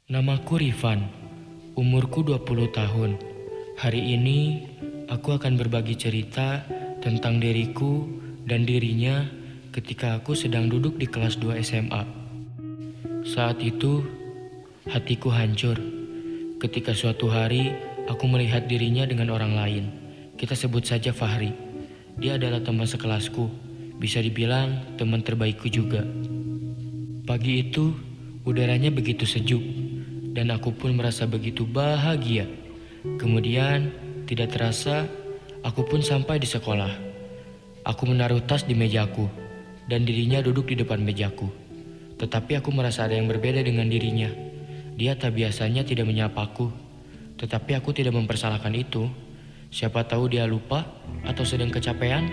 Namaku Rifan, umurku 20 tahun. Hari ini aku akan berbagi cerita tentang diriku dan dirinya ketika aku sedang duduk di kelas 2 SMA. Saat itu, hatiku hancur ketika suatu hari aku melihat dirinya dengan orang lain. Kita sebut saja Fahri. Dia adalah teman sekelasku, bisa dibilang teman terbaikku juga. Pagi itu, udaranya begitu sejuk dan aku pun merasa begitu bahagia. Kemudian, tidak terasa, aku pun sampai di sekolah. Aku menaruh tas di mejaku, dan dirinya duduk di depan mejaku. Tetapi aku merasa ada yang berbeda dengan dirinya. Dia tak biasanya tidak menyapaku, tetapi aku tidak mempersalahkan itu. Siapa tahu dia lupa atau sedang kecapean.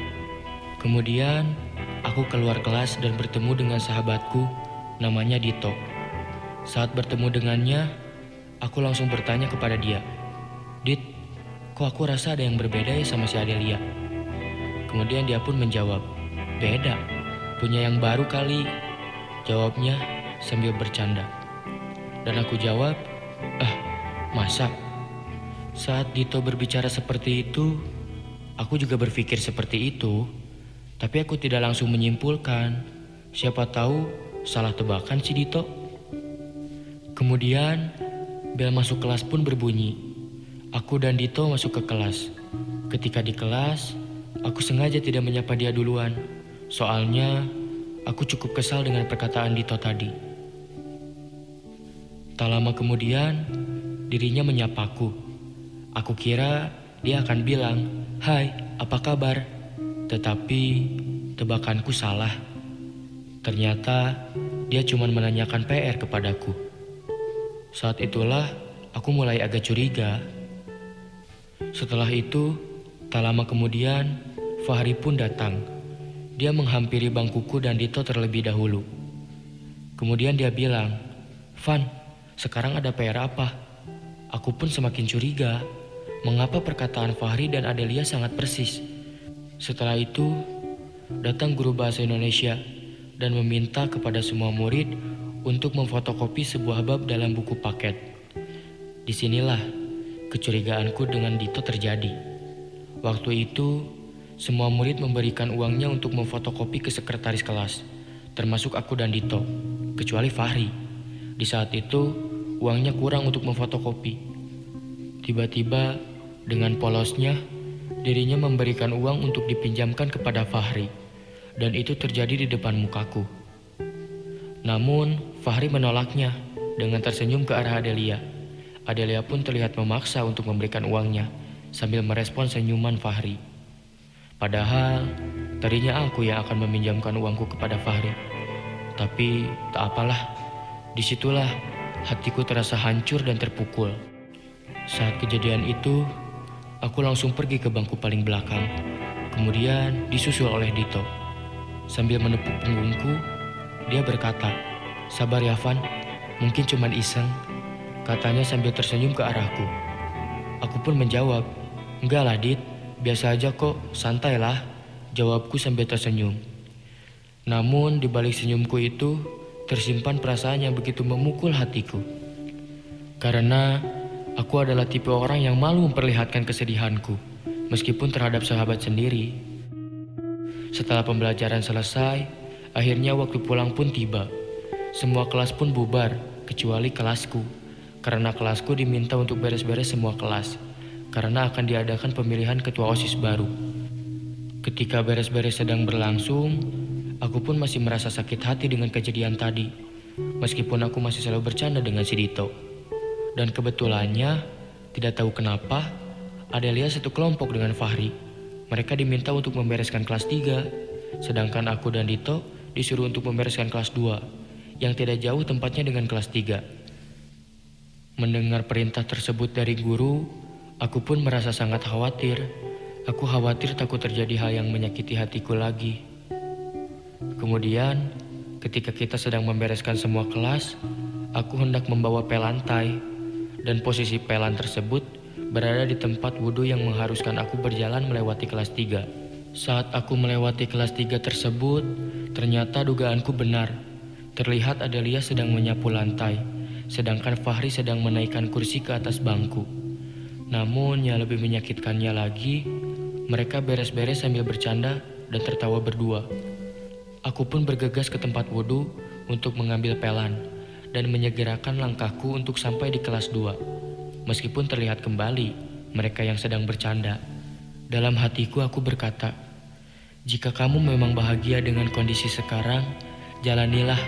Kemudian, aku keluar kelas dan bertemu dengan sahabatku, namanya Dito. Saat bertemu dengannya, aku langsung bertanya kepada dia, "Dit, kok aku rasa ada yang berbeda ya sama si Adelia?" Kemudian dia pun menjawab, "Beda, punya yang baru kali," jawabnya sambil bercanda. Dan aku jawab, "Ah, masa?" Saat Dito berbicara seperti itu, aku juga berpikir seperti itu, tapi aku tidak langsung menyimpulkan. Siapa tahu salah tebakan si Dito. Kemudian, bel masuk kelas pun berbunyi. Aku dan Dito masuk ke kelas. Ketika di kelas, aku sengaja tidak menyapa dia duluan. Soalnya, aku cukup kesal dengan perkataan Dito tadi. Tak lama kemudian, dirinya menyapaku. Aku kira dia akan bilang, "Hai, apa kabar?" Tetapi, tebakanku salah. Ternyata, dia cuma menanyakan PR kepadaku. Saat itulah aku mulai agak curiga. Setelah itu, tak lama kemudian, Fahri pun datang. Dia menghampiri bangkuku dan Dito terlebih dahulu. Kemudian dia bilang, "Van, sekarang ada PR apa?" Aku pun semakin curiga. Mengapa perkataan Fahri dan Adelia sangat persis? Setelah itu, datang guru bahasa Indonesia dan meminta kepada semua murid untuk memfotokopi sebuah bab dalam buku paket. Disinilah kecurigaanku dengan Dito terjadi. Waktu itu, semua murid memberikan uangnya untuk memfotokopi ke sekretaris kelas, termasuk aku dan Dito, kecuali Fahri. Di saat itu, uangnya kurang untuk memfotokopi. Tiba-tiba, dengan polosnya, dirinya memberikan uang untuk dipinjamkan kepada Fahri, dan itu terjadi di depan mukaku. Namun, Fahri menolaknya dengan tersenyum ke arah Adelia. Adelia pun terlihat memaksa untuk memberikan uangnya sambil merespon senyuman Fahri. Padahal, tadinya aku yang akan meminjamkan uangku kepada Fahri. Tapi, tak apalah. Disitulah hatiku terasa hancur dan terpukul. Saat kejadian itu, aku langsung pergi ke bangku paling belakang. Kemudian disusul oleh Dito. Sambil menepuk punggungku, dia berkata, "Sabar ya Van, mungkin cuman iseng," katanya sambil tersenyum ke arahku. Aku pun menjawab, "Enggak lah Dit, biasa aja kok, santailah," jawabku sambil tersenyum. Namun di balik senyumku itu, tersimpan perasaan yang begitu memukul hatiku. Karena aku adalah tipe orang yang malu memperlihatkan kesedihanku, meskipun terhadap sahabat sendiri. Setelah pembelajaran selesai, akhirnya waktu pulang pun tiba. Semua kelas pun bubar, kecuali kelasku. Karena kelasku diminta untuk beres-beres semua kelas, karena akan diadakan pemilihan ketua OSIS baru. Ketika beres-beres sedang berlangsung, aku pun masih merasa sakit hati dengan kejadian tadi, meskipun aku masih selalu bercanda dengan si Dito. Dan kebetulannya, tidak tahu kenapa, Adelia satu kelompok dengan Fahri. Mereka diminta untuk membereskan kelas 3, sedangkan aku dan Dito disuruh untuk membereskan kelas 2, yang tidak jauh tempatnya dengan kelas 3. Mendengar perintah tersebut dari guru, aku pun merasa sangat khawatir. Aku khawatir takut terjadi hal yang menyakiti hatiku lagi. Kemudian, ketika kita sedang membereskan semua kelas, aku hendak membawa pel lantai, dan posisi pelan tersebut berada di tempat wudhu yang mengharuskan aku berjalan melewati kelas 3. Saat aku melewati kelas 3 tersebut, ternyata dugaanku benar. Terlihat Adelia sedang menyapu lantai, sedangkan Fahri sedang menaikkan kursi ke atas bangku. Namun yang lebih menyakitkannya lagi, mereka beres-beres sambil bercanda dan tertawa berdua. Aku pun bergegas ke tempat wudhu untuk mengambil pelan dan menyegerakan langkahku untuk sampai di kelas 2. Meskipun terlihat kembali mereka yang sedang bercanda, dalam hatiku aku berkata, jika kamu memang bahagia dengan kondisi sekarang, jalanilah.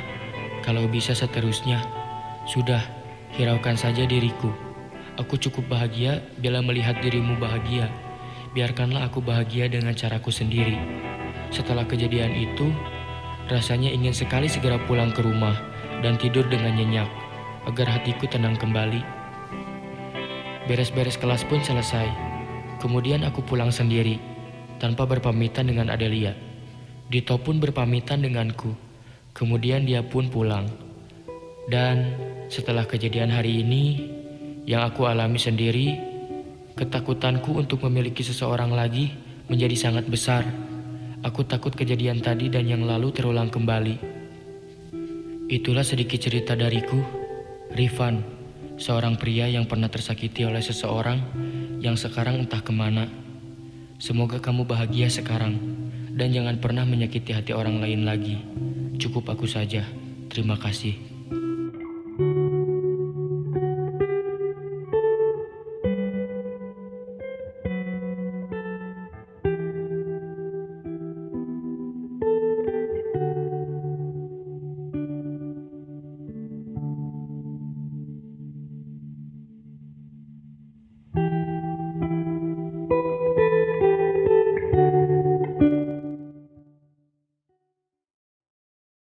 Kalau bisa seterusnya, sudah, hiraukan saja diriku. Aku cukup bahagia bila melihat dirimu bahagia. Biarkanlah aku bahagia dengan caraku sendiri. Setelah kejadian itu, rasanya ingin sekali segera pulang ke rumah dan tidur dengan nyenyak, agar hatiku tenang kembali. Beres-beres kelas pun selesai. Kemudian aku pulang sendiri, tanpa berpamitan dengan Adelia. Dito pun berpamitan denganku. Kemudian dia pun pulang. Dan setelah kejadian hari ini, yang aku alami sendiri, ketakutanku untuk memiliki seseorang lagi menjadi sangat besar. Aku takut kejadian tadi dan yang lalu terulang kembali. Itulah sedikit cerita dariku, Rifan, seorang pria yang pernah tersakiti oleh seseorang yang sekarang entah kemana. Semoga kamu bahagia sekarang dan jangan pernah menyakiti hati orang lain lagi. Cukup aku saja. Terima kasih.